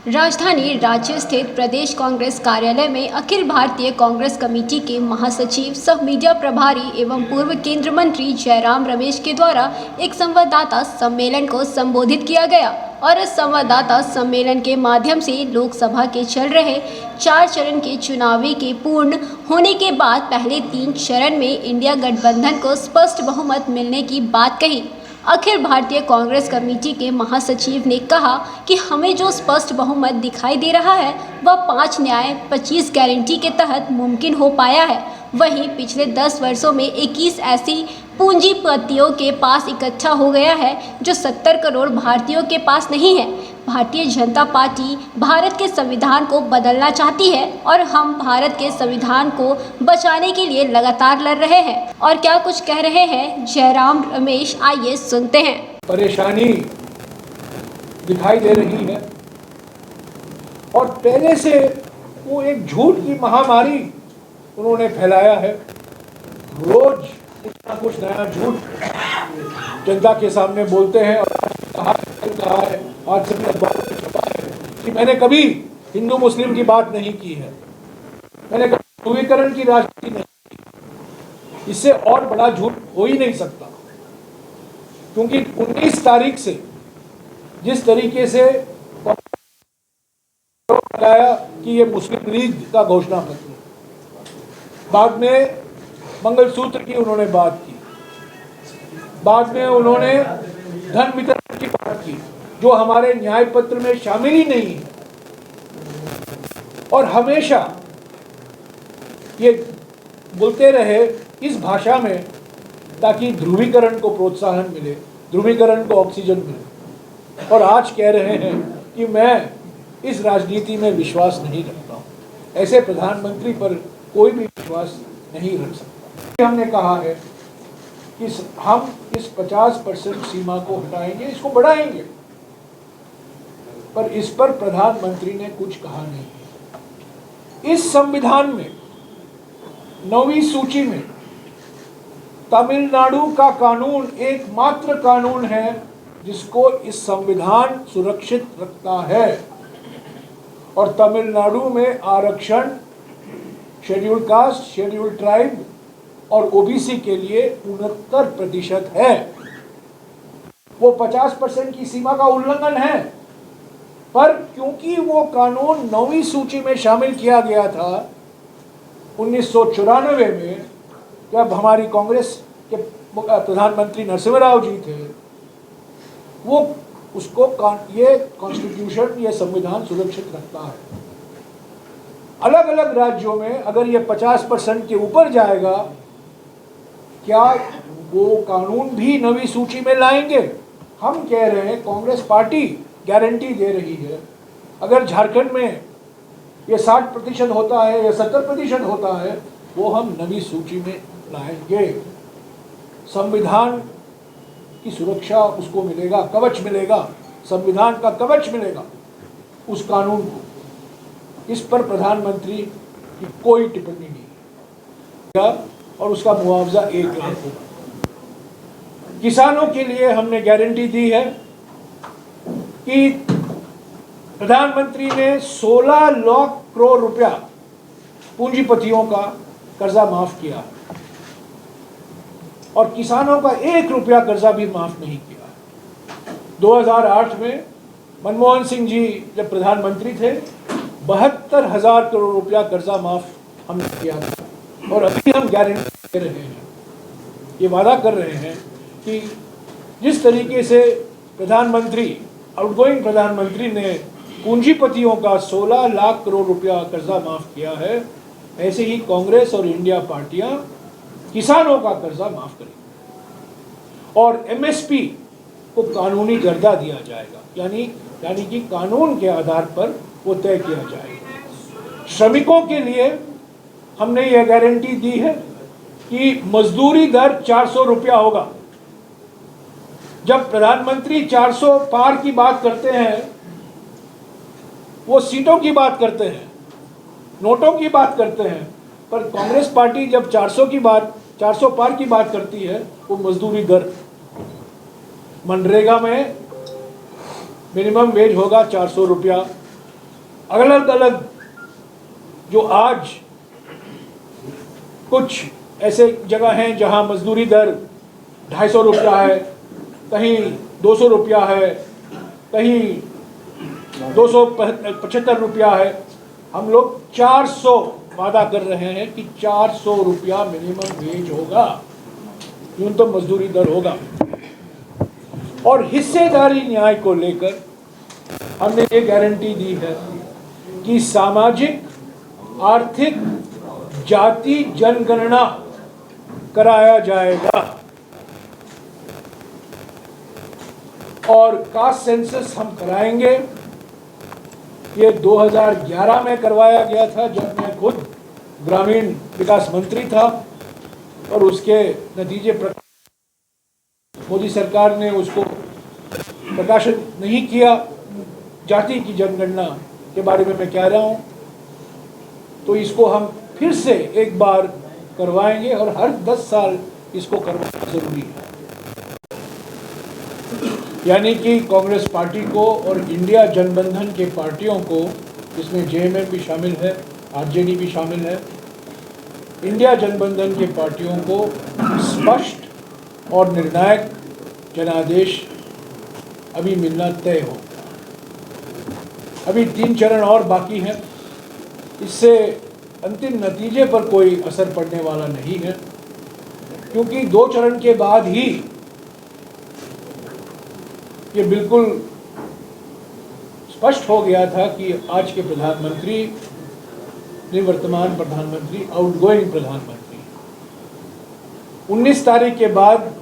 राजधानी रांची स्थित प्रदेश कांग्रेस कार्यालय में अखिल भारतीय कांग्रेस कमेटी के महासचिव सह मीडिया प्रभारी एवं पूर्व केंद्रीय मंत्री जयराम रमेश के द्वारा एक संवाददाता सम्मेलन को संबोधित किया गया और इस संवाददाता सम्मेलन के माध्यम से लोकसभा के चल रहे 4 चरण के चुनावी के पूर्ण होने के बाद पहले 3 चरण में इंडिया गठबंधन को स्पष्ट बहुमत मिलने की बात कही। अखिल भारतीय कांग्रेस कमेटी के महासचिव ने कहा कि हमें जो स्पष्ट बहुमत दिखाई दे रहा है वह 5 न्याय 25 गारंटी के तहत मुमकिन हो पाया है। वहीं पिछले 10 वर्षों में 21 ऐसी पूंजीपतियों के पास इकट्ठा हो गया है जो 70 करोड़ भारतीयों के पास नहीं है। भारतीय जनता पार्टी भारत के संविधान को बदलना चाहती है और हम भारत के संविधान को बचाने के लिए लगातार लड़ रहे हैं। और क्या कुछ कह रहे हैं जयराम रमेश, आइए सुनते हैं। परेशानी दिखाई दे रही है और पहले से वो एक झूठ की महामारी उन्होंने फैलाया है। रोज कुछ ना कुछ नया झूठ जनता के सामने बोलते हैं और कहा है आज से छपा है कि मैंने कभी हिंदू मुस्लिम की बात नहीं की है, मैंने कभी ध्रुवीकरण की राजनीति नहीं की। इससे और बड़ा झूठ हो ही नहीं सकता, क्योंकि 19 तारीख से जिस तरीके से लगाया कि ये मुस्लिम लीग का घोषणा पत्र, बाद में मंगलसूत्र की उन्होंने बात की, बाद में उन्होंने धन वितरण की बात की जो हमारे न्याय पत्र में शामिल ही नहीं है। और हमेशा ये बोलते रहे इस भाषा में ताकि ध्रुवीकरण को प्रोत्साहन मिले, ध्रुवीकरण को ऑक्सीजन मिले। और आज कह रहे हैं कि मैं इस राजनीति में विश्वास नहीं रखता हूँ। ऐसे प्रधानमंत्री पर कोई भी विश्वास नहीं रख सकता। हमने कहा है कि हम इस 50% सीमा को हटाएंगे, इसको बढ़ाएंगे, पर इस पर प्रधानमंत्री ने कुछ कहा नहीं। इस संविधान में 9वीं सूची में तमिलनाडु का कानून एकमात्र कानून है जिसको इस संविधान सुरक्षित रखता है। और तमिलनाडु में आरक्षण शेड्यूल्ड कास्ट, शेड्यूल्ड ट्राइब और ओबीसी के लिए 69% है। वो 50% की सीमा का उल्लंघन है, पर क्योंकि वो कानून 9वीं सूची में शामिल किया गया था 1994 में, जब हमारी कांग्रेस के प्रधानमंत्री नरसिम्हा राव जी थे, वो उसको ये कॉन्स्टिट्यूशन, ये संविधान सुरक्षित रखता है। अलग अलग राज्यों में अगर ये 50% के ऊपर जाएगा, क्या वो कानून भी 9वीं सूची में लाएंगे? हम कह रहे हैं, कांग्रेस पार्टी गारंटी दे रही है, अगर झारखंड में ये 60% होता है या 70% होता है, वो हम 9वीं सूची में लाएंगे। संविधान की सुरक्षा उसको मिलेगा, कवच मिलेगा, संविधान का कवच मिलेगा उस कानून को। इस पर प्रधानमंत्री की कोई टिप्पणी नहीं और उसका मुआवजा 1 लाख होगा। किसानों के लिए हमने गारंटी दी है कि प्रधानमंत्री ने 16 लाख करोड़ रुपया पूंजीपतियों का कर्जा माफ किया और किसानों का 1 रुपया कर्जा भी माफ नहीं किया। 2008 में मनमोहन सिंह जी जब प्रधानमंत्री थे, 72,000 करोड़ रुपया कर्जा माफ हमने किया था। और अभी हम गारंटी दे रहे हैं, ये वादा कर रहे हैं कि जिस तरीके से प्रधानमंत्री, आउटगोइंग प्रधानमंत्री ने पूंजीपतियों का 16 लाख करोड़ रुपया कर्जा माफ किया है, ऐसे ही कांग्रेस और इंडिया पार्टियां किसानों का कर्जा माफ करेंगी। और एमएसपी को कानूनी दर्जा दिया जाएगा, यानी कि कानून के आधार पर वो तय किया जाएगा। श्रमिकों के लिए हमने ये गारंटी दी है कि मजदूरी दर 400 रुपया होगा। जब प्रधानमंत्री 400 पार की बात करते हैं, वो सीटों की बात करते हैं, नोटों की बात करते हैं, पर कांग्रेस पार्टी जब 400 पार की बात करती है, वो मजदूरी दर। मनरेगा में मिनिमम वेज होगा 400 रुपया, अलग अलग जो आज कुछ ऐसे जगह हैं जहां मजदूरी दर 250 रुपया है, कहीं 200 रुपया है, कहीं 275 रुपया है, हम लोग 400 वादा कर रहे हैं कि 400 रुपया मिनिमम वेज होगा, न्यूनतम मजदूरी दर होगा। और हिस्सेदारी न्याय को लेकर हमने ये गारंटी दी है कि सामाजिक, आर्थिक, जाति जनगणना कराया जाएगा और कास्ट सेंसस हम कराएंगे। ये 2011 में करवाया गया था जब मैं खुद ग्रामीण विकास मंत्री था और उसके नतीजे मोदी सरकार ने उसको प्रकाशित नहीं किया। जाति की जनगणना के बारे में मैं कह रहा हूँ, तो इसको हम फिर से एक बार करवाएंगे और हर 10 साल इसको करवाना जरूरी है। यानी कि कांग्रेस पार्टी को और इंडिया जनबंधन के पार्टियों को, इसमें जेएमएम भी शामिल है, आरजेडी भी शामिल है, इंडिया जनबंधन के पार्टियों को स्पष्ट और निर्णायक जनादेश अभी मिलना तय हो। अभी 3 चरण और बाकी हैं, इससे अंतिम नतीजे पर कोई असर पड़ने वाला नहीं है, क्योंकि 2 चरण के बाद ही ये बिल्कुल स्पष्ट हो गया था कि आज के प्रधानमंत्री, निवर्तमान प्रधानमंत्री, आउटगोइंग प्रधानमंत्री, 19 तारीख के बाद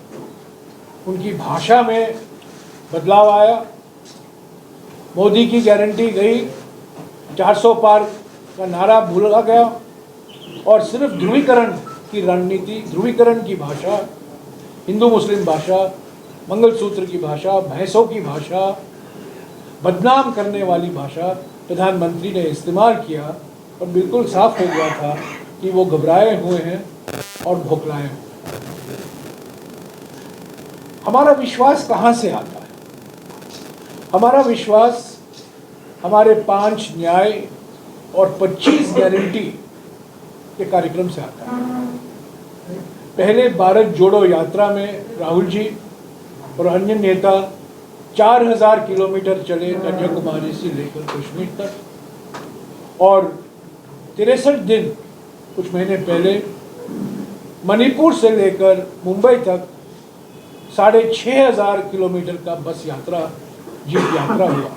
उनकी भाषा में बदलाव आया। मोदी की गारंटी गई, 400 पार का नारा भूला गया और सिर्फ ध्रुवीकरण की रणनीति, ध्रुवीकरण की भाषा, हिंदू मुस्लिम भाषा, मंगलसूत्र की भाषा, भैंसों की भाषा, बदनाम करने वाली भाषा प्रधानमंत्री ने इस्तेमाल किया और बिल्कुल साफ हो गया था कि वो घबराए हुए हैं और भोकलाए हुए हैं। हमारा विश्वास कहाँ से आता है? हमारा विश्वास हमारे 5 न्याय और 25 गारंटी के कार्यक्रम से आता है। पहले भारत जोड़ो यात्रा में राहुल जी और अन्य नेता 4000 किलोमीटर चले कन्याकुमारी से लेकर कश्मीर तक, और 63 दिन कुछ महीने पहले मणिपुर से लेकर मुंबई तक 6500 किलोमीटर का बस यात्रा, जीप यात्रा हुआ,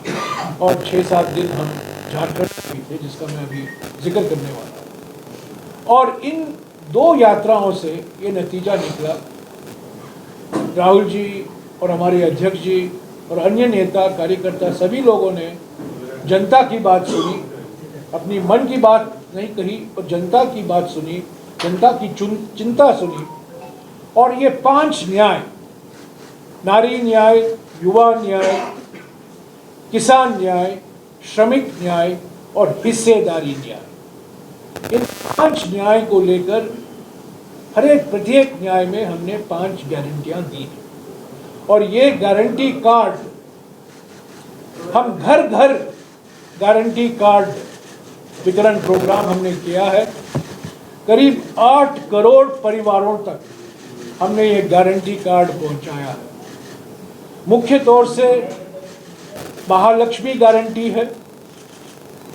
और 6-7 दिन हम झारखंड में थे, जिसका मैं अभी जिक्र करने वाला हूँ। और इन 2 यात्राओं से ये नतीजा निकला, राहुल जी और हमारे अध्यक्ष जी और अन्य नेता, कार्यकर्ता, सभी लोगों ने जनता की बात सुनी, अपनी मन की बात नहीं कही और जनता की बात सुनी, जनता की चिंता सुनी, और ये 5 न्याय, नारी न्याय, युवा न्याय, किसान न्याय, श्रमिक न्याय और हिस्सेदारी न्याय, इन 5 न्याय को लेकर प्रत्येक न्याय में हमने 5 गारंटियां दी हैं। और ये गारंटी कार्ड, हम घर घर गारंटी कार्ड वितरण प्रोग्राम हमने किया है। करीब 8 करोड़ परिवारों तक हमने ये गारंटी कार्ड पहुंचाया है। मुख्य तौर से महालक्ष्मी गारंटी है,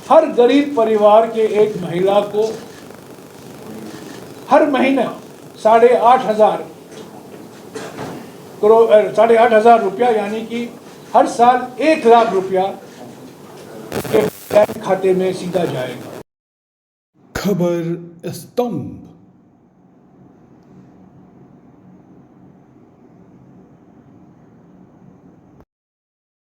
हर गरीब परिवार के एक महिला को हर महीना 8,500 रुपया, यानी कि हर साल 1 लाख रुपया के बैंक खाते में सीधा जाएगा। खबर स्तंभ।